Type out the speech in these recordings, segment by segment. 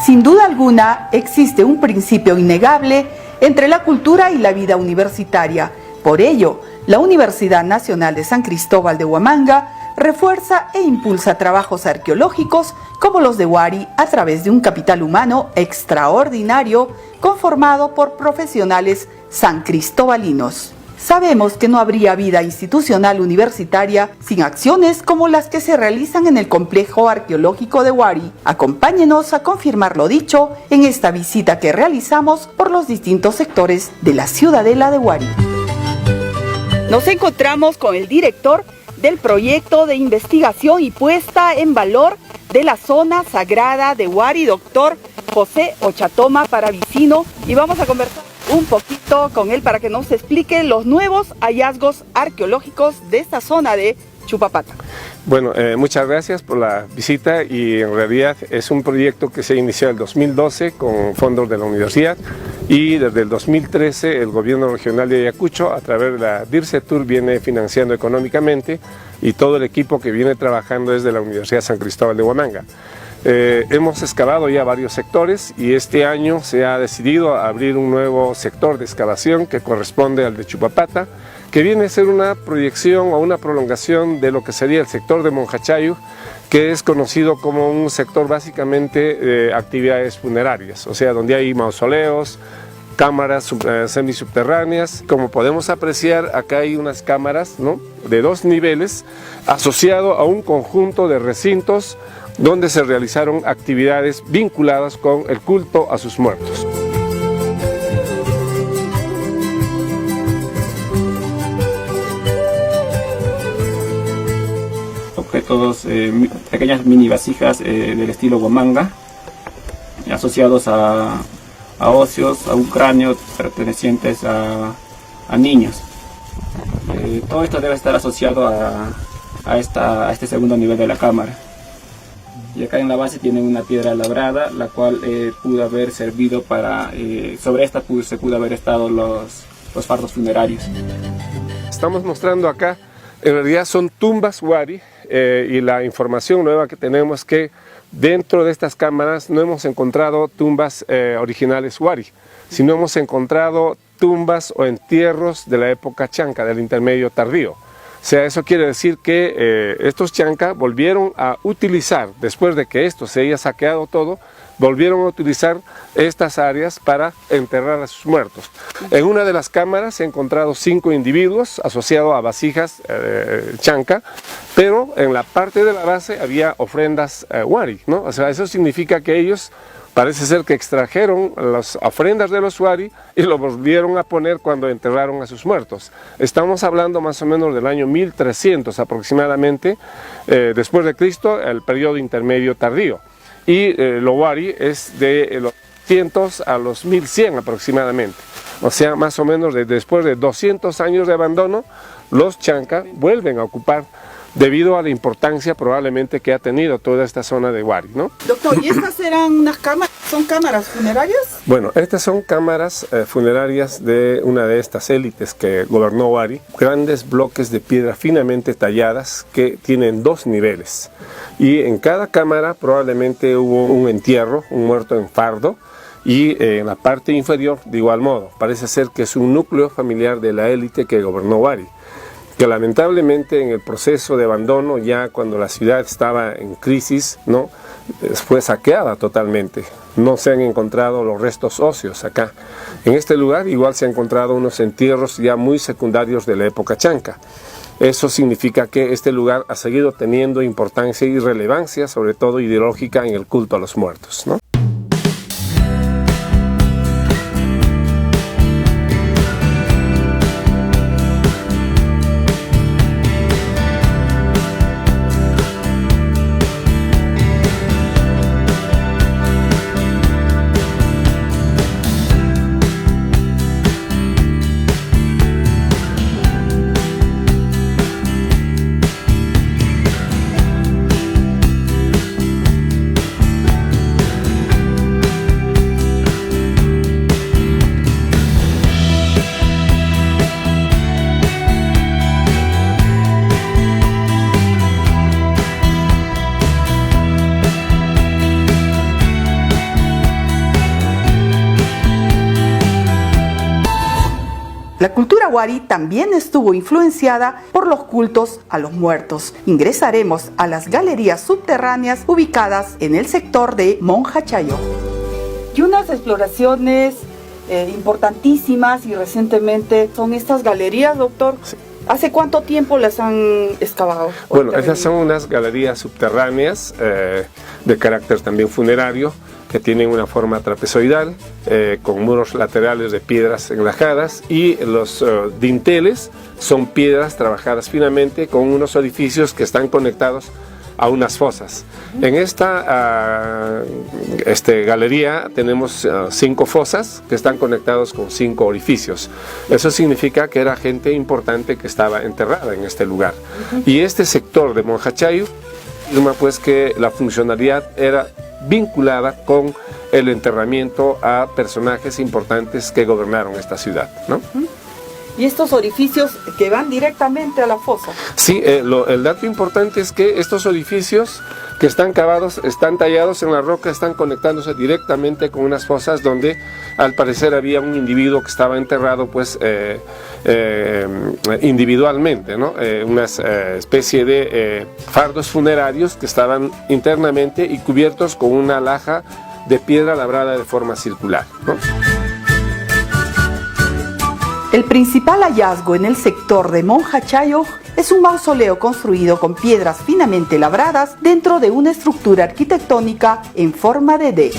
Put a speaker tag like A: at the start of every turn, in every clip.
A: Sin duda alguna, existe un principio innegable entre la cultura y la vida universitaria. Por ello, la Universidad Nacional de San Cristóbal de Huamanga refuerza e impulsa trabajos arqueológicos como los de Huari a través de un capital humano extraordinario conformado por profesionales sancristobalinos. Sabemos que no habría vida institucional universitaria sin acciones como las que se realizan en el complejo arqueológico de Huari. Acompáñenos a confirmar lo dicho en esta visita que realizamos por los distintos sectores de la ciudadela de Huari. Nos encontramos con el director del proyecto de investigación y puesta en valor de la zona sagrada de Huari, doctor José Ochatoma Paravicino, y vamos a conversar un poquito con él para que nos explique los nuevos hallazgos arqueológicos de esta zona de Chupapata.
B: Bueno, muchas gracias por la visita, y en realidad es un proyecto que se inició en el 2012 con fondos de la universidad, y desde el 2013 el gobierno regional de Ayacucho a través de la DIRCETUR viene financiando económicamente, y todo el equipo que viene trabajando es de la Universidad San Cristóbal de Huamanga. Hemos excavado ya varios sectores, y este año se ha decidido abrir un nuevo sector de excavación que corresponde al de Chupapata, que viene a ser una proyección o una prolongación de lo que sería el sector de Monjachayu, que es conocido como un sector básicamente de actividades funerarias, o sea, donde hay mausoleos, cámaras semisubterráneas. Como podemos apreciar, acá hay unas cámaras, ¿no?, de 2 niveles, asociado a un conjunto de recintos donde se realizaron actividades vinculadas con el culto a sus muertos.
C: Objetos, pequeñas mini vasijas del estilo Huamanga, asociados a óseos, a un cráneo pertenecientes a niños. Todo esto debe estar asociado a este segundo nivel de la cámara. Y acá en la base tienen una piedra labrada, la cual pudo haber servido para, sobre esta se pudo haber estado los fardos funerarios.
B: Estamos mostrando acá, en realidad son tumbas Huari, y la información nueva que tenemos es que dentro de estas cámaras no hemos encontrado tumbas originales Huari, sino hemos encontrado tumbas o entierros de la época chanca, del intermedio tardío. O sea, eso quiere decir que estos chanca volvieron a utilizar, después de que esto se haya saqueado todo, volvieron a utilizar estas áreas para enterrar a sus muertos. En una de las cámaras se han encontrado 5 individuos asociados a vasijas chanca, pero en la parte de la base había ofrendas Huari, ¿no? O sea, eso significa que ellos parece ser que extrajeron las ofrendas de los Huari y lo volvieron a poner cuando enterraron a sus muertos. Estamos hablando más o menos del año 1300 aproximadamente, después de Cristo, el periodo intermedio tardío. Y lo Huari es de los 200 a los 1100 aproximadamente. O sea, más o menos después de 200 años de abandono, los chanca vuelven a ocupar, debido a la importancia probablemente que ha tenido toda esta zona de Huari, ¿no?
A: Doctor, ¿y estas eran unas cámaras? ¿Son cámaras funerarias?
B: Bueno, estas son cámaras funerarias de una de estas élites que gobernó Huari, grandes bloques de piedra finamente talladas que tienen 2 niveles. Y en cada cámara probablemente hubo un entierro, un muerto en fardo, y en la parte inferior de igual modo. Parece ser que es un núcleo familiar de la élite que gobernó Huari, que lamentablemente en el proceso de abandono, ya cuando la ciudad estaba en crisis, ¿no?, fue saqueada totalmente. No se han encontrado los restos óseos acá. En este lugar igual se han encontrado unos entierros ya muy secundarios de la época chanca. Eso significa que este lugar ha seguido teniendo importancia y relevancia, sobre todo ideológica, en el culto a los muertos, ¿no?
A: La cultura wari también estuvo influenciada por los cultos a los muertos. Ingresaremos a las galerías subterráneas ubicadas en el sector de Monja Chayo. Y unas exploraciones importantísimas y recientemente son estas galerías, doctor.
B: Sí.
A: ¿Hace cuánto tiempo las han excavado?
B: Bueno, esas son unas galerías subterráneas de carácter también funerario, que tienen una forma trapezoidal, con muros laterales de piedras enlajadas, y los dinteles son piedras trabajadas finamente con unos orificios que están conectados a unas fosas. En esta galería tenemos 5 fosas que están conectados con 5 orificios. Eso significa que era gente importante que estaba enterrada en este lugar. Y este sector de Monja Chayo afirma pues que la funcionalidad era vinculada con el enterramiento a personajes importantes que gobernaron esta ciudad, ¿no?
A: ¿Y estos orificios que van directamente a la fosa?
B: Sí, el dato importante es que estos orificios que están cavados, están tallados en la roca, están conectándose directamente con unas fosas donde al parecer había un individuo que estaba enterrado pues individualmente, ¿no? Una especie de fardos funerarios que estaban internamente y cubiertos con una laja de piedra labrada de forma circular, ¿no?
A: El principal hallazgo en el sector de Monja Chayo es un mausoleo construido con piedras finamente labradas dentro de una estructura arquitectónica en forma de D.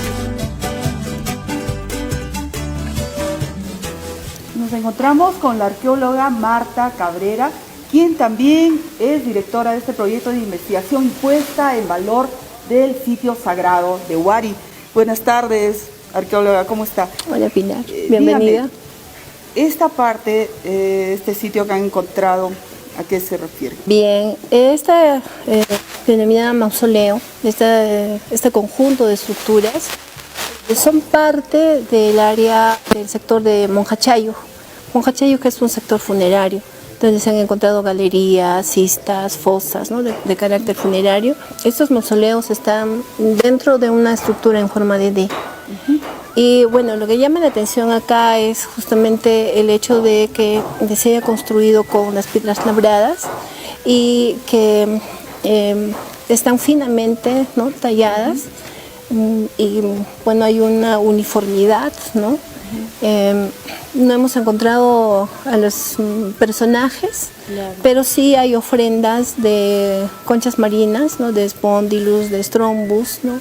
A: Nos encontramos con la arqueóloga Marta Cabrera, quien también es directora de este proyecto de investigación y puesta en valor del sitio sagrado de Wari. Buenas tardes, arqueóloga, ¿cómo está?
D: Hola Pilar, bienvenida.
A: Dígame, esta parte, este sitio que han encontrado, ¿a qué se refiere?
D: Bien, esta denominada mausoleo, este conjunto de estructuras, son parte del área del sector de Monja Chayo. Monja Chayo, que es un sector funerario, donde se han encontrado galerías, cistas, fosas, ¿no? de carácter funerario. Estos mausoleos están dentro de una estructura en forma de D. Y bueno, lo que llama la atención acá es justamente el hecho de que se haya construido con las piedras labradas y que están finamente, ¿no? talladas, y bueno, hay una uniformidad, ¿no? No hemos encontrado a los personajes, claro, pero sí hay ofrendas de conchas marinas, ¿no? de Spondylus, de Strombus, ¿no?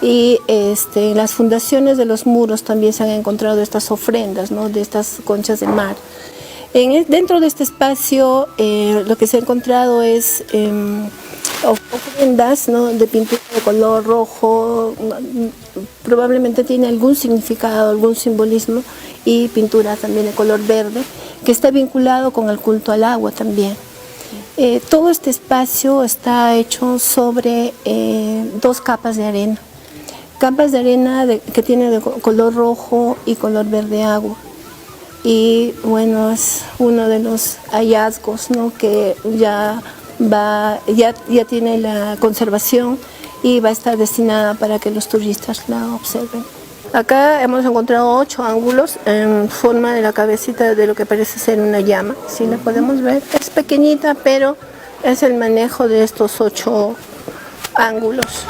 D: Y en las fundaciones de los muros también se han encontrado estas ofrendas, ¿no? de estas conchas de mar. Dentro de este espacio lo que se ha encontrado es ofrendas, ¿no? de pintura de color rojo, probablemente tiene algún significado, algún simbolismo, y pintura también de color verde, que está vinculado con el culto al agua también. Todo este espacio está hecho sobre 2 capas de arena. Capas de arena que tienen de color rojo y color verde agua. Y bueno, es uno de los hallazgos, ¿no? que ya tiene la conservación y va a estar destinada para que los turistas la observen. Acá hemos encontrado 8 ángulos en forma de la cabecita de lo que parece ser una llama. Si la podemos ver, es pequeñita, pero es el manejo de estos 8 ángulos.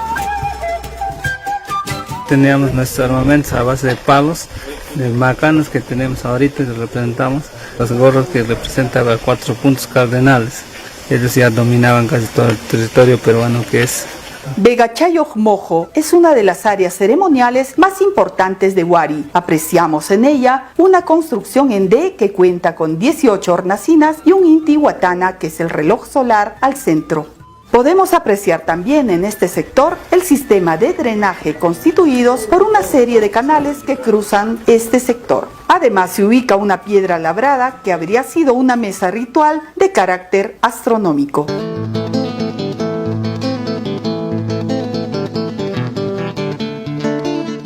E: Teníamos nuestros armamentos a base de palos, de macanas que tenemos ahorita, que representamos, los gorros que representan a 4 puntos cardenales. Ellos ya dominaban casi todo el territorio peruano que es.
A: Vega Chayo Mojo es una de las áreas ceremoniales más importantes de Wari. Apreciamos en ella una construcción en D que cuenta con 18 hornacinas y un intihuatana, que es el reloj solar, al centro. Podemos apreciar también en este sector el sistema de drenaje constituidos por una serie de canales que cruzan este sector. Además se ubica una piedra labrada que habría sido una mesa ritual de carácter astronómico.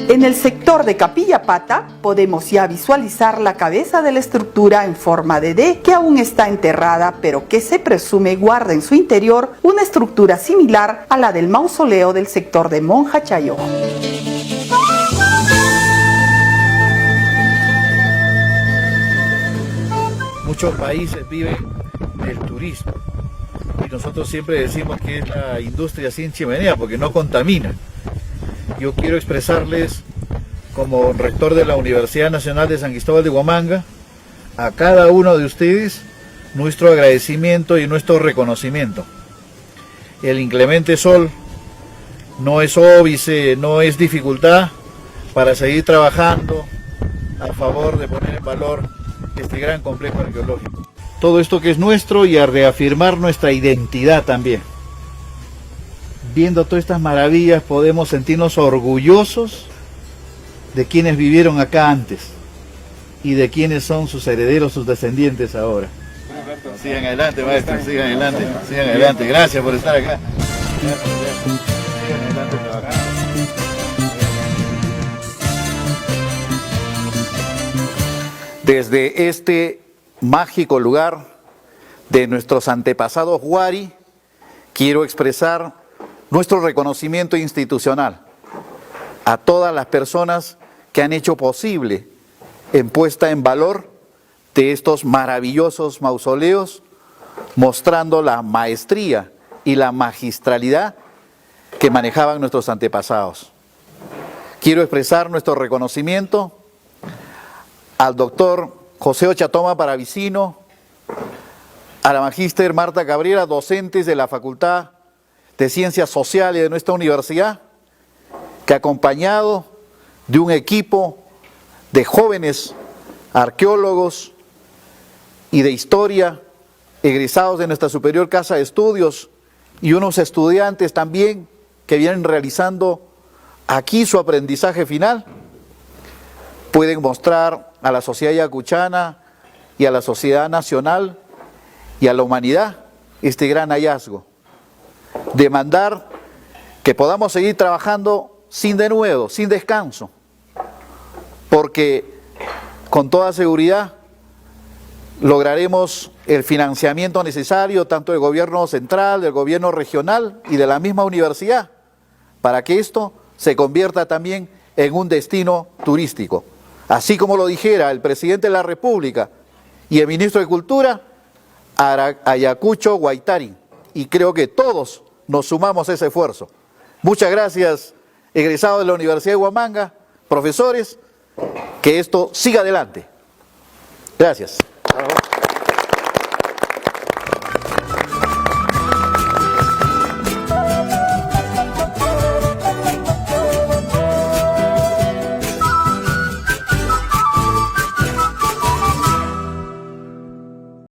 A: En el sector de Capilla Pata podemos ya visualizar la cabeza de la estructura en forma de D, que aún está enterrada, pero que se presume guarda en su interior una estructura similar a la del mausoleo del sector de Monja Chayo.
F: muchos países viven del turismo. Y nosotros siempre decimos que es la industria sin chimenea porque no contamina. Yo quiero expresarles, como rector de la Universidad Nacional de San Cristóbal de Huamanga, a cada uno de ustedes nuestro agradecimiento y nuestro reconocimiento. El inclemente sol no es óbice, no es dificultad para seguir trabajando a favor de poner en valor este gran complejo arqueológico. Todo esto que es nuestro y a reafirmar nuestra identidad también. Viendo todas estas maravillas podemos sentirnos orgullosos de quienes vivieron acá antes y de quienes son sus herederos, sus descendientes ahora. Sigan adelante, maestro, sigan adelante, sigan adelante. Gracias por estar acá. Sigan adelante trabajando. Desde este mágico lugar de nuestros antepasados Huari, quiero expresar nuestro reconocimiento institucional a todas las personas que han hecho posible en puesta en valor de estos maravillosos mausoleos, mostrando la maestría y la magistralidad que manejaban nuestros antepasados. Quiero expresar nuestro reconocimiento al doctor José Ochatoma Paravicino, a la magíster Marta Cabrera, docentes de la Facultad de Ciencias Sociales de nuestra universidad, que acompañado de un equipo de jóvenes arqueólogos y de historia, egresados de nuestra superior casa de estudios, y unos estudiantes también que vienen realizando aquí su aprendizaje final, pueden mostrar a la sociedad ayacuchana y a la sociedad nacional y a la humanidad este gran hallazgo. Demandar que podamos seguir trabajando sin denuedo, sin descanso, porque con toda seguridad lograremos el financiamiento necesario tanto del gobierno central, del gobierno regional y de la misma universidad, para que esto se convierta también en un destino turístico. Así como lo dijera el presidente de la República y el ministro de Cultura, Ayacucho Guaitari, y creo que todos nos sumamos a ese esfuerzo. Muchas gracias, egresados de la Universidad de Huamanga, profesores, que esto siga adelante. Gracias.